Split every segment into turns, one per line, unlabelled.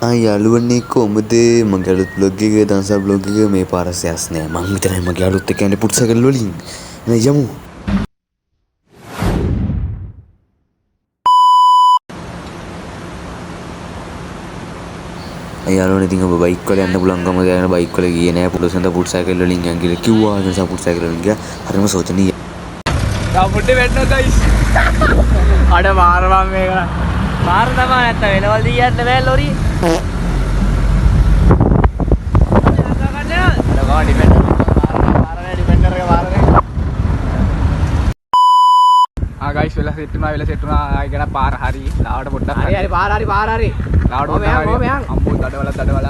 යාළුවනේ කොහොමද මගේ අලුත් බ්ලොග් එක දන්සා බ්ලොග් එක මේ පාර සෑස් නෑ මං විතරයි මගේ අලුත් එක යන්නේ පුට්සකල් වලින් යමු යාළුවනේ ඉතින් ඔබ බයික් වල යන්න පුළුවන්කම ගැන බයික් වල ගියේ නෑ පුලසඳ පුට්සකල් වලින් යන් කියලා කිව්වා ඒ නිසා පුට්සකල් වලින් ගියා හරිම සෝචනීය
ඩබුට් වෙන්න ගයිස් අඩ මාර මම මේක මාර තමයි නැත්නම් වෙනවල දී යන්න බෑ ලොරි guys වෙලා සෙට් වුණා ආයි ගැන පාර හරි ලාවට පොඩ්ඩක් හරි පාර හරි ලාවට පොඩ්ඩක් අම්මෝ දඩවල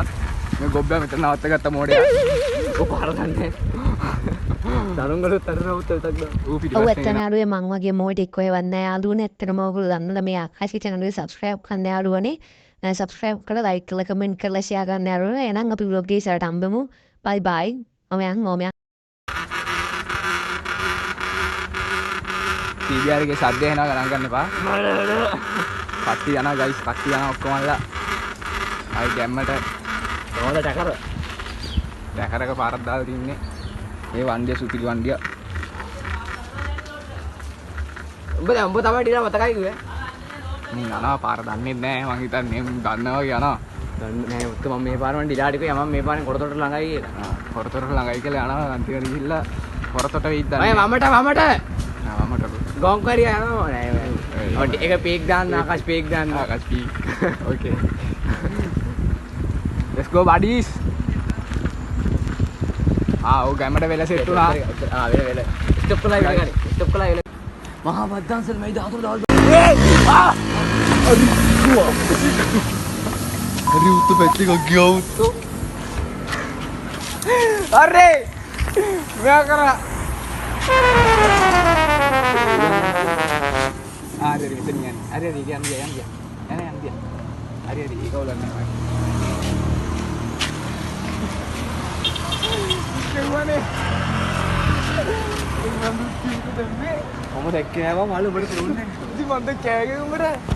මේ ගොබ්බයා මෙතන නවත්ත ගත්ත මෝඩයා ඔය පාර දන්නේ දරුංගලුත් අරනවුත් එකක් ඌ පිටිපස්සේ
ඔව් ඇත්තම යාළුවේ මං වගේ මොඩෙක් ඔය වන්නේ යාළුවනේ ඇත්තටම ඔයගොල්ලෝ දන්නද මේ ආකාශී channel එක subscribe කරන්න යාළුවනේ subscribe කරලා like කරලා comment කරලා share කරන්න යාළුවනේ එහෙනම් අපි vlog එක ඉස්සරහට හම්බෙමු bye bye ඔමයන්
TBR එකේ සද්ද එනවා ගණන් ගන්න එපා. කට්ටි යනවා ගයිස් කට්ටි යනවා ඔක්කොමලා. ආයි ගැම්මට කොහොමද ටැකරක පාරක් දාලා තින්නේ. මේ වණ්ඩිය සුතිලි වණ්ඩිය. උඹ තමයි ටිකක් මතකයි කිව්වේ. මම යනවා පාර දන්නේ නැහැ මං හිතන්නේ මම දන්නවා වගේ යනවා. දන්නේ නැහැ උත්ත මම මේ පාර මන් ඩිලාට කිව්වා මම මේ පාරෙන් කොරතොට ළඟයි කියලා. කොරතොට ළඟයි කියලා යනවා අන්තිමට ගිහිල්ලා කොරතොට වෙයිද දන්නේ. මමට ගොංකරිය යනවා නෑ ඒක පීක් දාන්න ආකාශ පීක් දාන්න ආකාශ peak okay let's go buddies ඔව් ගැම්මට වෙල සෙට් වුණා වෙල ස්ටොප් කළා මහා බද්දාන්සල් මේ 14 දවල්
හරි උත්තු පැත්තක ගියා උත්තු
අරේ මෙයා කරා Ada di sini ada di yang dia ada di kau lah nih gimana kamu dekke apa malu baru turun di mana kayak gitu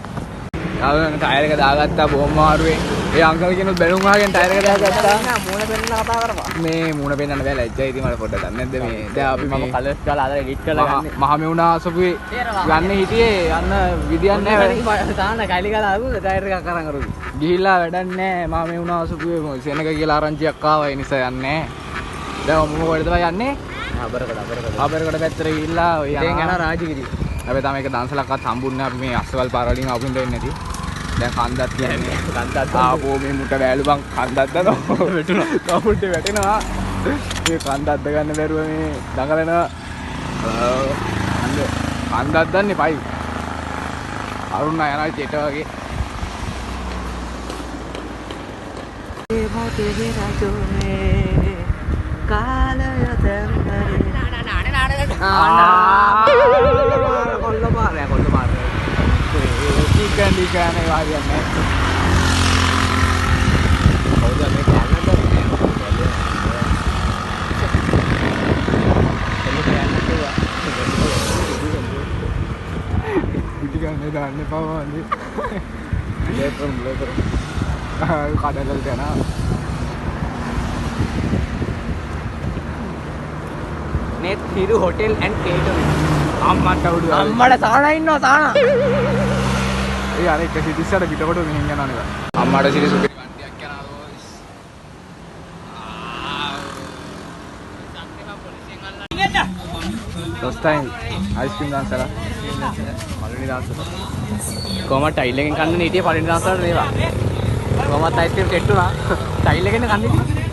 යාළුවා ටයර් එක දාගත්තා බොහොම මාරුවෙන්. ඒ අංකල් කියනොත් බැලුම් වහගෙන ටයර් එක දාගත්තා. මූණ පෙන්නන්න කතා කරපන්. මේ මූණ පෙන්නන්න බෑ ලැජ්ජයි ඉතින් මට පොඩ්ඩක් දන්නේ නැද්ද මේ. දැන් අපි මම කලර්ස් ගාලා ආදර එඩිට් කරලා ගන්න. මහ මෙවුනා අසපුවේ යන්නේ හිටියේ යන්න විදියක් නැහැ. තාන්න කැලි ගාලා ආපු ටයර් එකක් අරන් අරුවි. ගිහිල්ලා වැඩක් නැහැ. මහ මෙවුනා අසපුවේ සෙනග කියලා ආරංචියක් ආවා ඒ නිසා යන්නේ නැහැ. දැන් මම කොහෙද යන්නේ? අබරකට පැත්තට ගිහිල්ලා ඔය යනවා. යන රාජගිරි. අපි තමයි එක දන්සලක්වත් හම්බුන්නේ අපි මේ අස්සවල් පාර වලින් ආපු ඉඳ වෙන්නේ නැති. දැන් කන්දක් කියන්නේ කන්දක් ආපෝ මේ මුට වැලු බං කන්දක් දානවා වැටුණා. කවුල්ට වැටෙනවා. මේ කන්දක් දාගන්න බැරුව මේ දඟලනවා. කන්දක් දාන්නේ පයි. අරුණ යනවා චෙට වගේ. ඒ මොතේ රජෝනේ කාලය තෙම්බරේ කොල්ල පාරේ Ikan nih wajan nih. Kau udah nih kangen tuh. Ini kangen tuh. Budi kan nih dah nih pawa nih. Leper. Kada lal kana. Net Hiru Hotel and Catering. අම්මට උඩු අම්මට තානා ඉන්නවා තානා ඒ අර එක සිටිස්සට පිටකොට මෙහෙන් යනවා නේද අම්මට සිටි සුපිරි වණ්ඩියක් යනවා ගෝස් දොස්තයින් අයිස්ක්‍රීම් දාන්සලා පළවෙනි දාන්සල කොහමද ටයිල් එකෙන් කන්න හිටියේ පළවෙනි දාන්සලට නේවා කොහමද අයිස්ක්‍රීම් සෙට් වුණා ටයිල් එකෙන් කන්න හිටියේ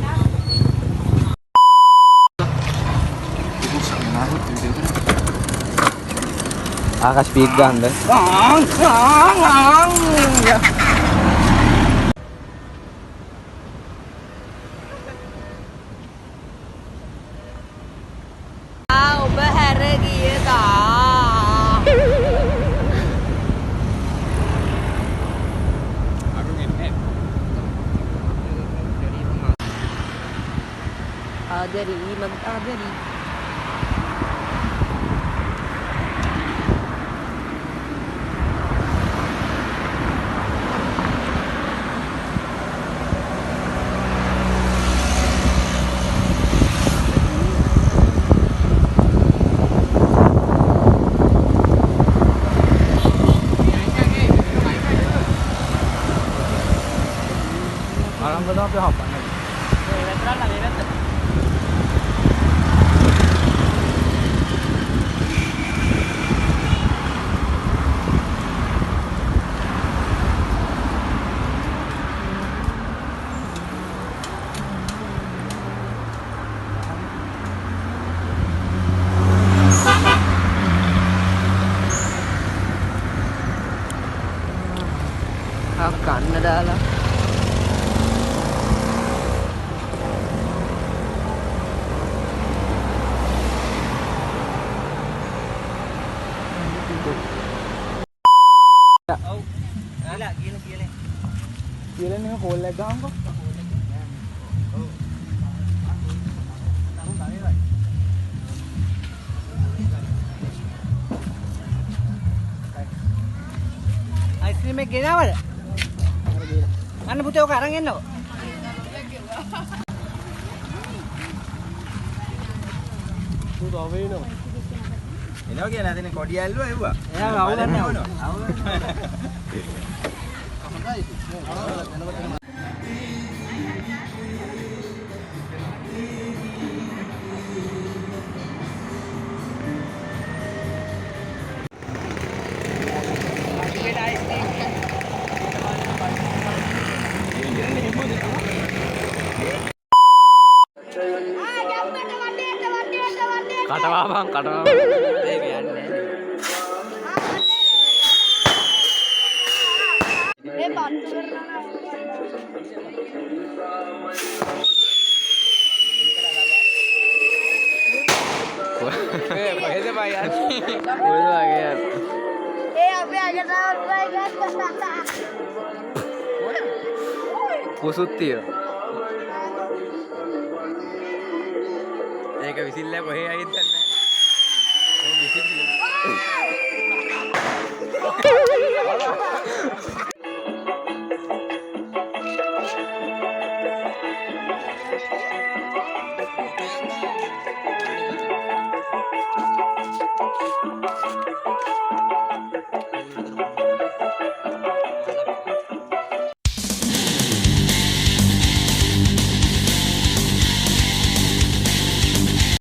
ආකාශ පීක් ගන්නද
ඔබ හැර ගියදා ආදරි මං ආදරි
ආරම්භ තමයි අපි හපන්නේ. ඒ වැතරලා මේ වැත්ත. කන්න දාලා කියලනේ හෝල් එක ගහන්නකො.
අයිස්ක්‍රීම් එක ගෙනාවද? අන්න පුතේ ඔක අරන් එන්නකො.
පුතා වේනවා.
එනවා කියලා නැදනේ කොඩි ඇල්ලුවා එව්වා.
එයා අවුලන්නේ අවුල.
කටවා බං කටවා.
ඒක යන්නේ.
මේ පන්තු කරනවා
කොහෙද බයි යන්නේ? කොහෙද වගේ යන්නේ?
ඒ අපේ අගටවල් ගත්තා
කුසුත් තියෙනවා. ඒක විසිල්ලා කොහේ ආයෙත්